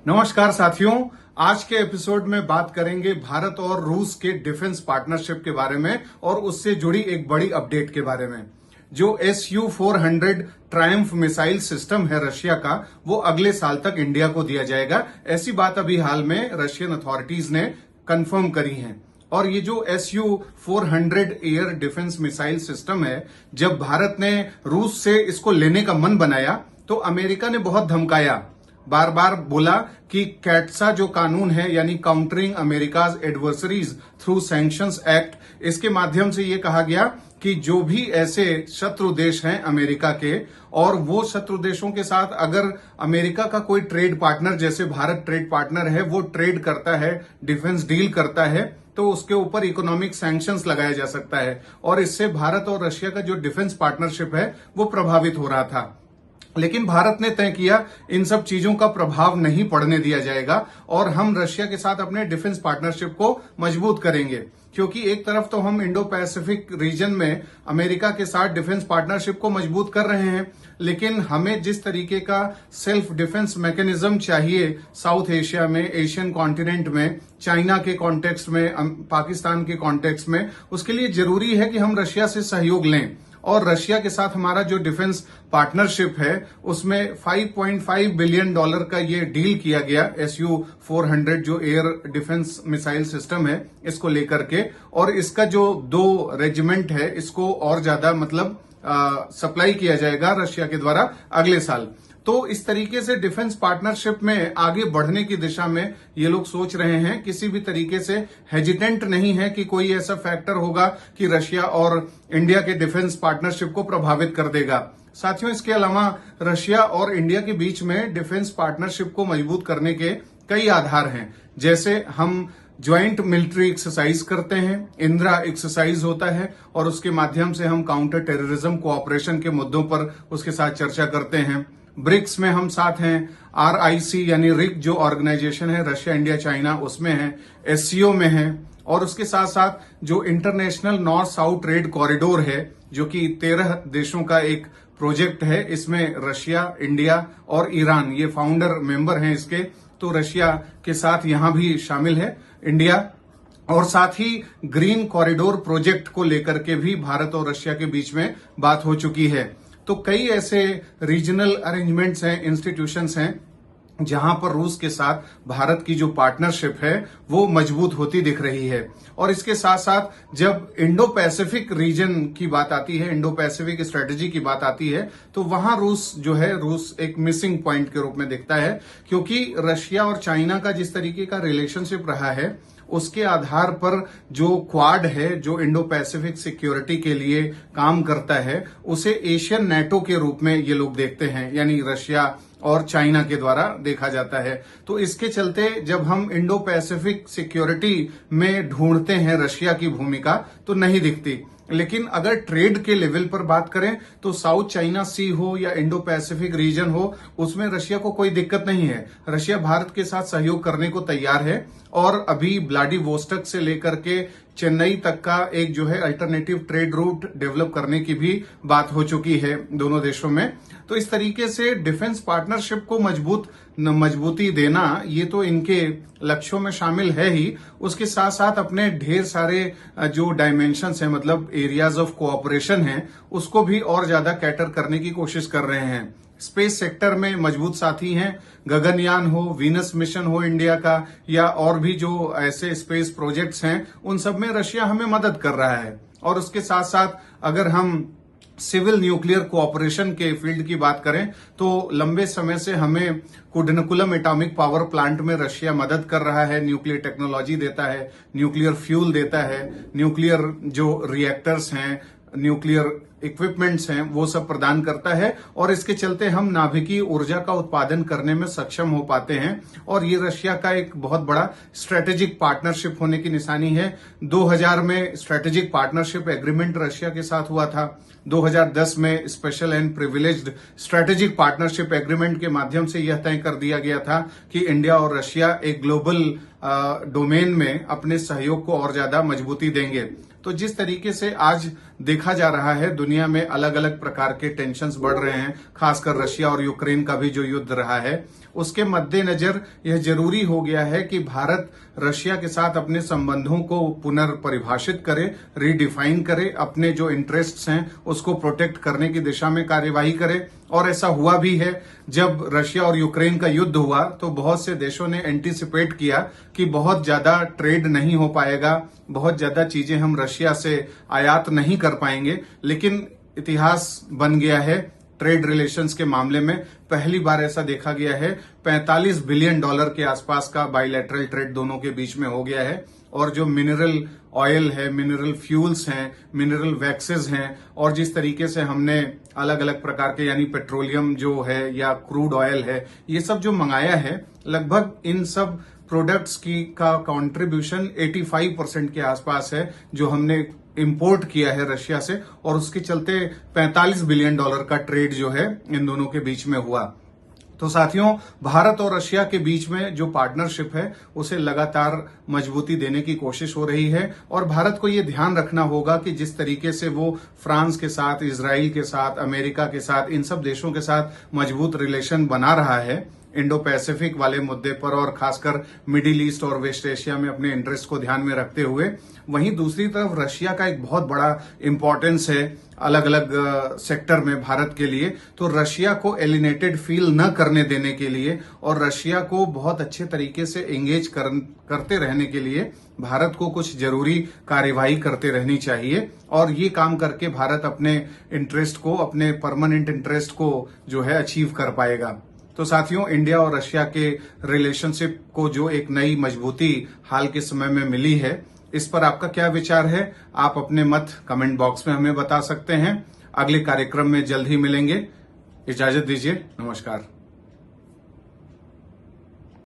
नमस्कार साथियों, आज के एपिसोड में बात करेंगे भारत और रूस के डिफेंस पार्टनरशिप के बारे में और उससे जुड़ी एक बड़ी अपडेट के बारे में। जो Su-400 ट्रायम्फ मिसाइल सिस्टम है रशिया का, वो अगले साल तक इंडिया को दिया जाएगा। ऐसी बात अभी हाल में रशियन अथॉरिटीज ने कंफर्म करी है। और ये जो Su-400 air defence missile system है, जब भारत ने रूस से इसको लेने का मन बनाया तो अमेरिका ने बहुत धमकाया, बार बार बोला कि कैट्सा जो कानून है, यानी countering America's adversaries through sanctions act, इसके माध्यम से ये कहा गया कि जो भी ऐसे शत्रु देश हैं अमेरिका के, और वो शत्रु देशों के साथ अगर अमेरिका का कोई ट्रेड पार्टनर, जैसे भारत ट्रेड पार्टनर है, वो ट्रेड करता है, डिफेंस डील करता है, तो उसके ऊपर इकोनॉमिक सैंक्शंस लगाया जा सकता है। और इससे भारत और रशिया का जो डिफेंस पार्टनरशिप है वो प्रभावित हो रहा था। लेकिन भारत ने तय किया इन सब चीजों का प्रभाव नहीं पड़ने दिया जाएगा और हम रशिया के साथ अपने डिफेंस पार्टनरशिप को मजबूत करेंगे। क्योंकि एक तरफ तो हम इंडो पैसिफिक रीजन में अमेरिका के साथ डिफेंस पार्टनरशिप को मजबूत कर रहे हैं, लेकिन हमें जिस तरीके का सेल्फ डिफेंस मैकेनिज्म चाहिए साउथ एशिया में, एशियन कॉन्टिनेंट में, चाइना के कॉन्टेक्स्ट में, पाकिस्तान के कॉन्टेक्स्ट में, उसके लिए जरूरी है कि हम रशिया से सहयोग लें। और रशिया के साथ हमारा जो डिफेंस पार्टनरशिप है उसमें $5.5 बिलियन का ये डील किया गया Su-400 जो एयर डिफेंस मिसाइल सिस्टम है इसको लेकर के। और इसका जो 2 रेजिमेंट है इसको और ज्यादा सप्लाई किया जाएगा रशिया के द्वारा अगले साल। तो इस तरीके से डिफेंस पार्टनरशिप में आगे बढ़ने की दिशा में ये लोग सोच रहे हैं। किसी भी तरीके से हेजिटेंट नहीं है कि कोई ऐसा फैक्टर होगा कि रशिया और इंडिया के डिफेंस पार्टनरशिप को प्रभावित कर देगा। साथियों, इसके अलावा रशिया और इंडिया के बीच में डिफेंस पार्टनरशिप को मजबूत करने के कई आधार हैं। जैसे हम ज्वाइंट मिलिट्री एक्सरसाइज करते हैं, इंदिरा एक्सरसाइज होता है, और उसके माध्यम से हम काउंटर टेररिज्म कोऑपरेशन के मुद्दों पर उसके साथ चर्चा करते हैं। ब्रिक्स में हम साथ हैं, RIC यानी रिक जो ऑर्गेनाइजेशन है रशिया, इंडिया, चाइना, उसमें है, SCO में है, और उसके साथ साथ जो international north south trade corridor है जो कि 13 देशों का एक प्रोजेक्ट है, इसमें रशिया, इंडिया और ईरान ये फाउंडर मेंबर हैं इसके। तो रशिया के साथ यहां भी शामिल है इंडिया। और साथ ही ग्रीन कॉरिडोर प्रोजेक्ट को लेकर के भी भारत और रशिया के बीच में बात हो चुकी है। तो कई ऐसे रीजनल अरेंजमेंट्स हैं, इंस्टीट्यूशंस हैं जहां पर रूस के साथ भारत की जो पार्टनरशिप है वो मजबूत होती दिख रही है। और इसके साथ साथ जब इंडो पैसिफिक रीजन की बात आती है, इंडो पैसिफिक स्ट्रेटेजी की बात आती है, तो वहां रूस एक मिसिंग पॉइंट के रूप में दिखता है। क्योंकि रशिया और चाइना का जिस तरीके का रिलेशनशिप रहा है, उसके आधार पर जो क्वाड है, जो इंडो पैसिफिक सिक्योरिटी के लिए काम करता है, उसे एशियन नेटो के रूप में ये लोग देखते हैं, यानी रशिया और चाइना के द्वारा देखा जाता है। तो इसके चलते जब हम इंडो पैसिफिक सिक्योरिटी में ढूंढते हैं रशिया की भूमिका, तो नहीं दिखती। लेकिन अगर ट्रेड के लेवल पर बात करें तो साउथ चाइना सी हो या इंडो पैसिफिक रीजन हो, उसमें रशिया को कोई दिक्कत नहीं है। रशिया भारत के साथ सहयोग करने को तैयार है। और अभी व्लादिवोस्टोक से लेकर के चेन्नई तक का एक जो है अल्टरनेटिव ट्रेड रूट डेवलप करने की भी बात हो चुकी है दोनों देशों में। तो इस तरीके से डिफेंस पार्टनरशिप को मजबूती देना ये तो इनके लक्ष्यों में शामिल है ही। उसके साथ साथ अपने ढेर सारे जो डायमेंशंस हैं, मतलब एरियाज ऑफ कोऑपरेशन हैं, उसको भी और ज्यादा कैटर करने की कोशिश कर रहे हैं। स्पेस सेक्टर में मजबूत साथी हैं, गगनयान हो, वीनस मिशन हो इंडिया का, या और भी जो ऐसे स्पेस प्रोजेक्ट्स हैं, उन सब में रशिया हमें मदद कर रहा है। और उसके साथ साथ अगर हम सिविल न्यूक्लियर कोऑपरेशन के फील्ड की बात करें तो लंबे समय से हमें कुडनकुलम एटॉमिक पावर प्लांट में रशिया मदद कर रहा है, न्यूक्लियर टेक्नोलॉजी देता है, न्यूक्लियर फ्यूल देता है, न्यूक्लियर जो रिएक्टर्स हैं, न्यूक्लियर इक्विपमेंट्स हैं, वो सब प्रदान करता है। और इसके चलते हम नाभिकीय ऊर्जा का उत्पादन करने में सक्षम हो पाते हैं। और ये रशिया का एक बहुत बड़ा स्ट्रेटेजिक पार्टनरशिप होने की निशानी है। 2000 में स्ट्रेटेजिक पार्टनरशिप एग्रीमेंट रशिया के साथ हुआ था। 2010 में special and privileged strategic partnership agreement के माध्यम से यह तय कर दिया गया था कि इंडिया और रशिया एक ग्लोबल डोमेन में अपने सहयोग को और ज्यादा मजबूती देंगे। तो जिस तरीके से आज देखा जा रहा है दुनिया में अलग अलग प्रकार के टेंशन्स बढ़ रहे हैं, खासकर रशिया और यूक्रेन का भी जो युद्ध रहा है, उसके मद्देनजर यह जरूरी हो गया है कि भारत रशिया के साथ अपने संबंधों को पुनर्परिभाषित करे, रीडिफाइन करे, अपने जो इंटरेस्ट्स हैं उसको प्रोटेक्ट करने की दिशा में कार्यवाही करे। और ऐसा हुआ भी है। जब रशिया और यूक्रेन का युद्ध हुआ तो बहुत से देशों ने एंटीसिपेट किया कि बहुत ज्यादा ट्रेड नहीं हो पाएगा, बहुत ज्यादा चीजें हम रशिया से आयात नहीं कर पाएंगे, लेकिन इतिहास बन गया है। ट्रेड रिलेशंस के मामले में पहली बार ऐसा देखा गया है, $45 बिलियन के आसपास का बाइलेटरल ट्रेड दोनों के बीच में हो गया है। और जो मिनरल ऑयल है, मिनरल फ्यूल्स हैं, मिनरल वैक्सेस हैं, और जिस तरीके से हमने अलग अलग प्रकार के यानी पेट्रोलियम जो है या क्रूड ऑयल है, ये सब जो मंगाया है, लगभग इन सब प्रोडक्ट्स की का कंट्रीब्यूशन 85% के आसपास है जो हमने इंपोर्ट किया है रशिया से, और उसके चलते $45 बिलियन का ट्रेड जो है इन दोनों के बीच में हुआ। तो साथियों, भारत और रशिया के बीच में जो पार्टनरशिप है उसे लगातार मजबूती देने की कोशिश हो रही है, और भारत को ये ध्यान रखना होगा कि जिस तरीके से वो फ्रांस के साथ, इजराइल के साथ, अमेरिका के साथ, इन सब देशों के साथ मजबूत रिलेशन बना रहा है इंडो पैसिफिक वाले मुद्दे पर, और खासकर मिडिल ईस्ट और वेस्ट एशिया में अपने इंटरेस्ट को ध्यान में रखते हुए, वहीं दूसरी तरफ रशिया का एक बहुत बड़ा इंपॉर्टेंस है अलग अलग सेक्टर में भारत के लिए। तो रशिया को एलिनेटेड फील न करने देने के लिए और रशिया को बहुत अच्छे तरीके से एंगेज करते रहने के लिए भारत को कुछ जरूरी कार्यवाही करते रहनी चाहिए, और ये काम करके भारत अपने इंटरेस्ट को, अपने परमानेंट इंटरेस्ट को जो है अचीव कर पाएगा। तो साथियों, इंडिया और रशिया के रिलेशनशिप को जो एक नई मजबूती हाल के समय में मिली है, इस पर आपका क्या विचार है? आप अपने मत कमेंट बॉक्स में हमें बता सकते हैं। अगले कार्यक्रम में जल्द ही मिलेंगे। इजाजत दीजिए। नमस्कार।